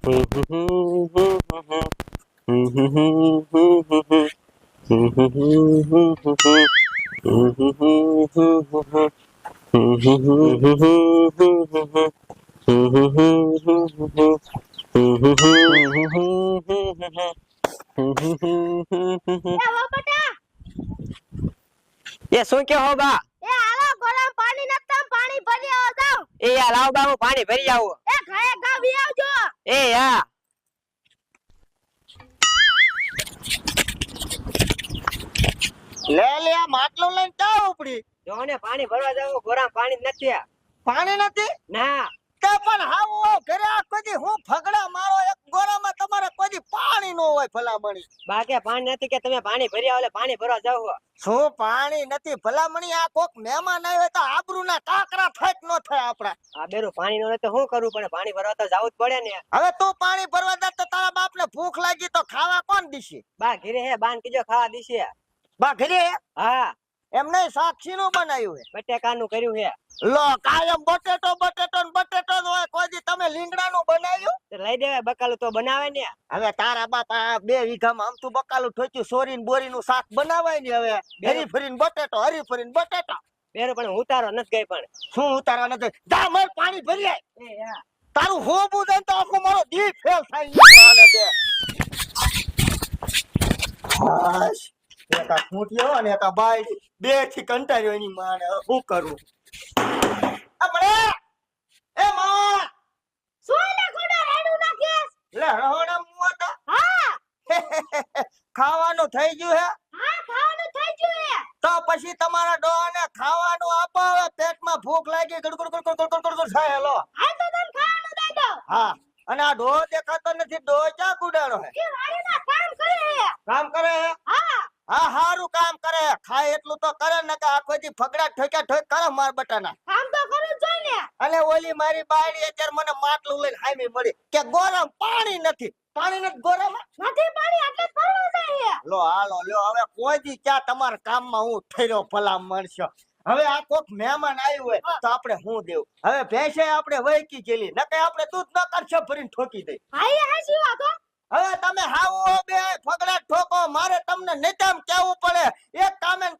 એ શું કે હો બા? એ હાલો ગરમ પાણી નાખતા પાણી ભરી આવો જાવ. એ યાર લાવ બા, હું પાણી ભરી આવું. એ ઘરે ગાવી આવજો. એ યા લે લે આ માટલો લઈને ક્યાં ઉપડી? જો ને પાણી ભરવા જાવ, ગોરામ પાણી જ નથી. પાણી નથી ના તે પણ હાવ ઘરે આ કદી હું ફગડા મારો એક ગોરામાં તમારે કદી પાણી નો હોય ભલામણી. બાકે પાણી નથી કે તમે પાણી ભરી આવો એટલે પાણી ભરવા જાવ. શું પાણી નથી ભલામણી? આ કોક મહેમાન આવ્યો તો આબરૂના કાકરા થાય કે નો થાય આપડા? આ બેરું પાણી નો તો શું કરવું પડે? પાણી ભરવા તો જાવું જ પડે ને. હવે તું પાણી ભરવા જા તો તારા બાપને ભૂખ લાગી તો ખાવા કોણ દીશે? બા ઘરે હે, બાન કીજો ખાવા દીશે. બા ઘરે હા એમ નહીં, સાક્ષી નું બનાવ્યું હે. બટેકાનું કર્યું હે. લો કાયમ બટેટો બટેટો ને બટેટો જ હોય, કોઈ દી તમે લીંગડાનું બનાવ્યું? તો લઈ દેવાય, બકાલું તો બનાવે ને. હવે તારા બાપ આ 2 વીઘામાં આમ તું બકાલું ઠોચ્યું, સોરીન બોરીનું શાક બનાવાય ને. હવે હરી ફરીને બટેટો, હરી ફરીને બટેટો. બેરું પણ ઉતારો નથી ગઈ. પણ શું ઉતારવા નથી? જા મર પાણી ભરી આય. એ યા તારું હોબું દે તો આખો મારો દી ફેલ થાય ઈ માને બે. હાશ એકા ખૂંટ્યો ને એકા બાઈ, બે થી કંટાળ્યો એની માને. હવે શું કરું? આપણે એ માં સોયલા ગોડા રેડું નાખીસ. લે રહોણા મુવા તો હા ખાવાનું થઈ ગયું હે? હા ખાવાનું થઈ ગયું હે. તો પછી તમારા ડોહાને ખાવાનું આપો. હવે પેટમાં ભૂખ લાગી, ગડગડ ગડગડ ગડગડ ગડગડ થાય. લો આ તો તને ખાવાનું દઈ દો. હા, અને આ ડોહો દેખાતો નથી. ડોહો ક્યાં ગુડાડો હે? એ વાડીમાં કામ કરે હે. કામ કરે હે? હા હા હારું કામ કરે. ખાય એટલું તો કરે ને કે આખો દી ફગડા ઠોક્યા ઠોક કરે માર બટાના. કામ તો કરવું જ જોઈએ ને. અને ઓલી મારી બાયડી અત્યારે મને માટલું લઈને હામી મળી કે ગોરામ પાણી નથી. પાણી નથી ગોરામાં? નથી પાણી એટલે જ ભરવા જાય. લો હાલો લ્યો, હવે કોઈ દી ક્યાં તમારા કામમાં હું ઠર્યો ભલા મળશો. હવે આ કોક મહેમાન આવ્યું હોય તો આપણે શું દેવું? હવે ભેંસે આપણે વહીકી ગયેલી નકે આપણે દૂધ ન કરશે ભરીને ઠોકી દઈ. હા એ હાચી વાત હો. હવે તમે હાવો બે ફગડા ઠોકો, મારે તમને નિતામ કેવું પડે. એક કામે ને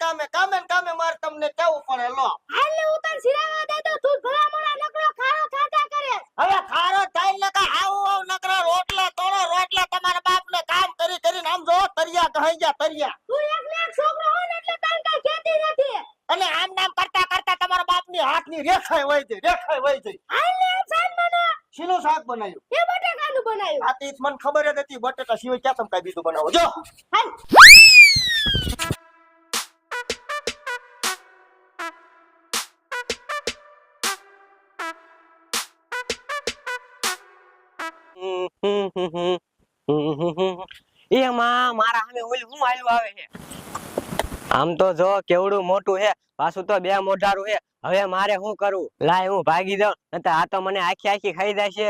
કામે મારે તમને કેવું પડે. લો હાલે ઉતર સિરાવા દે તો તું ભલામણા નકરો ખારો ખાતા કરે. હવે ખારો થાય ને કે હાવો નકરા રોટલા તોડો રોટલા. તમારા બાપને કામ કરી કરીને આમ જો તરિયા કહી ગયા તરિયા. તું એકને એક છોકરો હો ને એટલે તને કઈ ખેતી નથી. અને આમ નામ કરતા કરતા તમારા બાપની હાથની રેખાય વહી જઈ. હાલે સાન મને શીનું શાક બનાવ્યું? એ બટેકાનું બનાવ્યું. આ તીત મને ખબર જ હતી બટેટા સિવાય ક્યાં તમે કઈ બીજું બનાવો. જો હાલ એ માં મારા સામે ઓલી હું આલ્યું આવે છે. આમ તો જો કેવડું મોટું હે, પાછું તો 2 મોઢારું હે. હવે મારે શું કરવું? લાય હું ભાગી જાઉં, નતર આ તો મને આખી આખી ખાઈ જાય છે.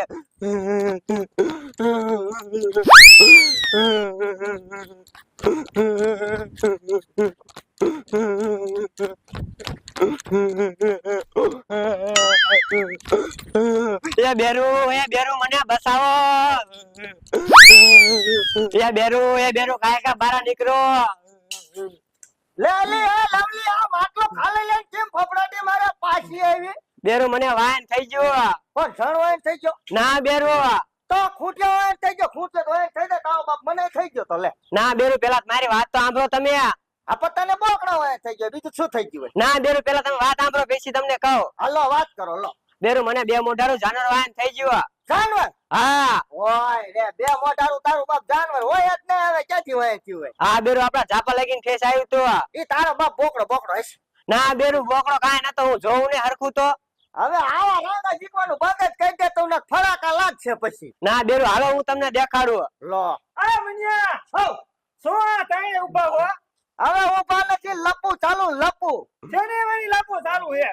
એ બેરું મને બસાવો. એ બેરું કાય બારા નીકળો. લે લે આ લવલી આ માટલો ખાલી લઈને કેમ ફફડાટી મારે પાછી આવી? બેરું મને વાયન થઈ ગયો. પણ જણવાય થઈ ગયો? ના બેરું, તો ખૂટ્યો હોય થઈ ગયો. ખૂટે તો હોય થઈ જાય. તારો બાપ મને થઈ ગયો તો લે. ના બેરું પેલા મારી વાત તો સાંભળો તમે. આ પત્તાને બોકડો હોય થઈ ગયો, બીજું શું થઈ ગયું? ના બેરું પેલા તમે વાત સાંભળો, પછી તમને કહું. હાલો વાત કરો. લો બેરું મને 2 મોઢારું જાનવર વાયન થઈ ગયું. જાનવર? હા ઓય રે 2 મોઢારું તારું બાપ જાનવર હોય જ ને. હવે ક્યાંથી હોય થયું હોય? હા બેરું આપડા ઝાપા લગીને ઠેસ આવ્યું તો. ઈ તારો બાપ બોકડો હશે. ના બેરું બોકડો કાંઈ નતો, હું જોઉં ને હરખું તો. હવે આવા રાગા શીખવાનું બંધ જ કરી દે તો ને ફડાકા લાગશે પછી. ના બેરું હાલો હું તમને દેખાડું. લો આ મનિયા હો શું આ કાંઈ ઉભા હો? હવે ઉભા નથી, લપુ ચાલુ લપુ. જેને વળી લપુ ચાલુ હે.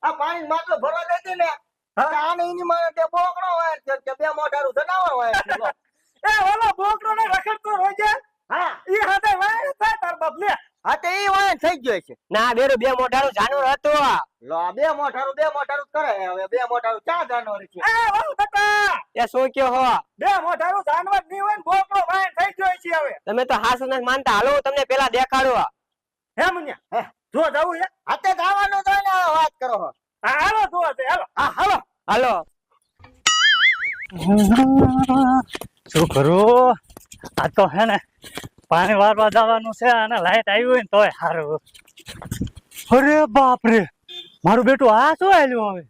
આ પાણી માટલો ભરવા દેતી ને હવે આને એની માને તે બોકડો હોય કે 2 મોઢારું જનાવર હોય. એ ઓલો બોકડો ને રખડતો રોજે. હા ઈ હાથે વાય થાય તાર બાપ લે. હા તે ઈ વાયન થઈ ગયો છે. ના બેરું બે મોઢાનું જાનવર હતું લો આ બે મોઢારું કરે હવે બે મોઢારું ચા જાનવર છે. એ વહુ કાકા એ શું કયો હો બે મોઢારું જાનવર ની હોય ને બોકડો વાયન થઈ ગયો છે હવે તમે તો હાસુ નથી માનતા હાલો હું તમને પેલા દેખાડું હે મુન્યા જો જાવું છે હાથે જવાનું તો ને વાત કરો હો. હા હાલો જો છે હાલો હા હાલો. હાલો શું કરું આ તો હે ને પાણી વારવા જવાનું છે અને લાઈટ આવી હોય ને તોય સારું. અરે બાપ રે મારું બેટું આ શું આલ્યું હવે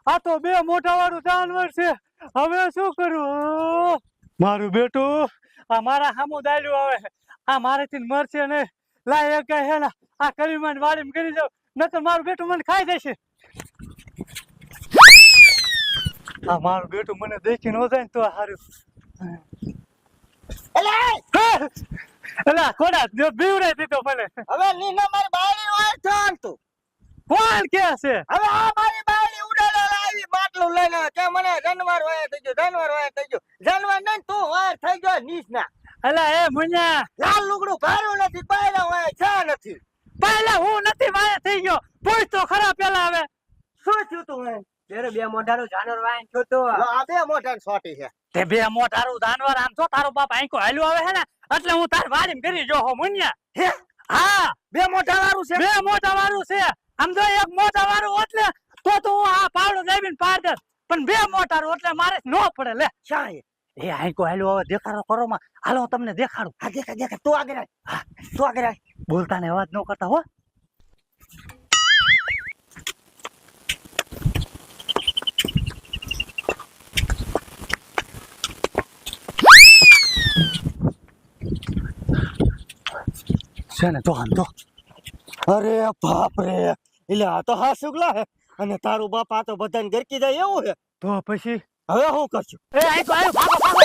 આ તો બે મોટા વાળું જાનવર છે હવે શું કરું મારું બેટું આ મારા સામું દાલ્યું હવે આ મારેથી મરશે ને લાય એક હે ને આ કલીમાં વાડીમાં કરી જાવ નકર મારું બેટું મને ખાઈ દેશે. આ મારું બેટું મને દેખી ન જાય ને તો સારું. એલા કોડા બીવરે દીધો મને. હવે નીના મારી બાયડી હોય જાન તું. કોણ કે છે હવે આ મારી બાયડી ઉડાડે આવી માટલું લઈને કે મને જાનવર હોય થઈ ગયો જાનવર નહીં તું હોય થઈ ગયો નીસ ના. એલા એ મુન્યા લાલ લુગડું ભારું નથી બાયડા હોય ચા નથી. પહેલા હું નથી વાયા થઈ ગયો પૂછ તો ખરા પેલા હવે શું થયું તું હોય? બેરું બે મોઢાનું જાનવર વાયન થયું તું લો આ બે મોઢાની સોટી છે. તે બે મોટારું જાનવર આમ તો તારો બાપ આંકો હાલ્યું આવે હે ને એટલે હું તાર વાડીમાં કરી જો હો મુન્યા. હે હા બે મોઢા વાળું છે. બે મોટા વાળું છે આમ જો એક મોટા વાળું એટલે તો હું આ પાવડો લાવીને પાર દે પણ બે મોટારું એટલે મારે નો પડે લે શા એ? એ આંકો હાલ્યો હવે દેખાડો કરો માં હાલો હું તમને દેખાડું. હા દેખા તું આગળ આય. હા તું આગળ આય. બોલતા ને અવાજ ન કરતા હો. છે ને તો આમ તો અરે બાપ રે એટલે આ તો હા સુગલા હે અને તારું બાપ આ તો બધાને ગરકી જાય એવું છે. તો પછી હવે હું કરશું? એ આંકો આવ્યો ભાગો ભાગો